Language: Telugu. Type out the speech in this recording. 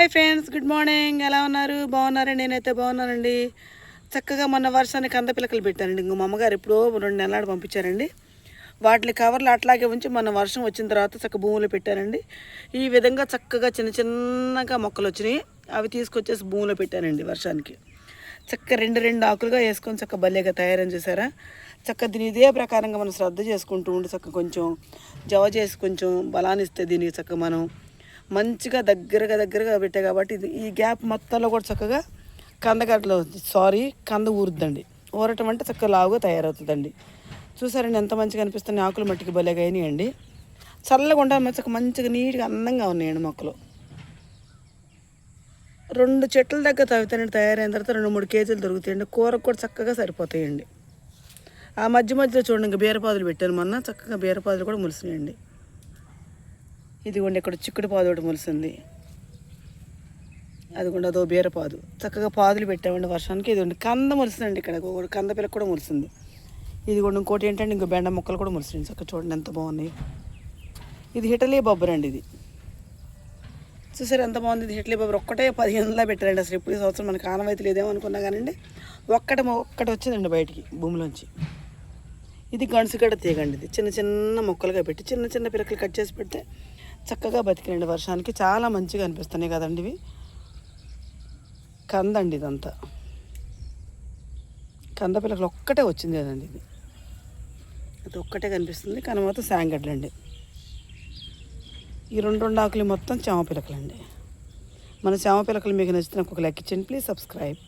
Hi friends, good morning. ఎలా ఉన్నారు? బాగున్నారండి? నేనైతే బాగున్నానండి. చక్కగా మొన్న వర్షానికి కంద పిలకలు పెట్టానండి. ఇంకో మా అమ్మగారు ఎప్పుడో 2 నెలలు పంపించారండి. వాటిని కవర్లు అట్లాగే ఉంచి మొన్న వర్షం వచ్చిన తర్వాత చక్క భూమిలో పెట్టానండి. ఈ విధంగా చక్కగా చిన్న చిన్నగా మొక్కలు వచ్చినాయి. అవి తీసుకొచ్చేసి భూమిలో పెట్టానండి వర్షానికి. చక్క రెండు ఆకులుగా వేసుకొని చక్క భలేగా తయారని చూసారా. చక్క దీని ఇదే ప్రకారంగా మనం శ్రద్ధ చేసుకుంటూ ఉండి చక్క కొంచెం జవ చేసి కొంచెం బలాన్ని ఇస్తే దీనికి చక్క మనం మంచిగా దగ్గరగా పెట్టాయి కాబట్టి ఇది ఈ గ్యాప్ మొత్తంలో కూడా చక్కగా కంద ఊరుద్దండి. ఊరటం అంటే చక్కగా లావుగా తయారవుతుందండి. చూసారండి ఎంత మంచిగా అనిపిస్తుంది. ఆకులు మట్టికి భలేగా అయినాయండి. చల్లగా ఉండాలి, మంచిగా నీట్గా అందంగా ఉన్నాయండి మొక్కలు. 2 చెట్ల దగ్గర తయారైన తర్వాత 2-3 కేజీలు దొరుకుతాయండి. కూరకు కూడా చక్కగా సరిపోతాయండి. ఆ మధ్యలో చూడండి, ఇంకా బీరపాదులు పెట్టాను మొన్న. చక్కగా బీరపాదులు కూడా ములిసినాయండి. ఇదిగోండి ఇక్కడ చిక్కుడు పాదు ఒకటి ములిసింది. అదిగోండి అదో బీరపాదు. చక్కగా పాదులు పెట్టామండి వర్షానికి. ఇదిగోండి కంద ములిసిందండి. ఇక్కడ కంద పిల్లక కూడా ములిసింది. ఇదిగోండి ఇంకోటి ఏంటంటే ఇంకో బెండ మొక్కలు కూడా ములిసింది. చక్కగా చూడండి ఎంత బాగున్నాయి. ఇది హిటలీ బొబ్బరండి. ఇది చూసారు ఎంత బాగుంది. ఇది హిటలీ బొబ్బరు ఒక్కటే 15లా పెట్టారండి. అసలు ఇప్పుడు ఈ సంవత్సరం మనకు ఆనవాయితీ లేదేమో అనుకున్నా కానండి, ఒక్కటి వచ్చిందండి బయటికి భూమిలోంచి. ఇది గణసుగడ్డ తీగండి. ఇది చిన్న మొక్కలుగా పెట్టి చిన్న పిలకలు కట్ చేసి పెడితే చక్కగా బతికినండి వర్షానికి. చాలా మంచిగా అనిపిస్తున్నాయి కదండి. ఇవి కందండి. ఇదంతా కంద పిలకలు ఒక్కటే వచ్చింది కదండి. ఇది అది ఒక్కటే కనిపిస్తుంది కానీ మొత్తం శాంగడ్లండి. ఈ రెండు ఆకులు మొత్తం చామ పిలకలండి. మన చామ పిలకలు మీకు నచ్చితే నాకు ఒక లైక్ ఇచ్చండి. Please subscribe.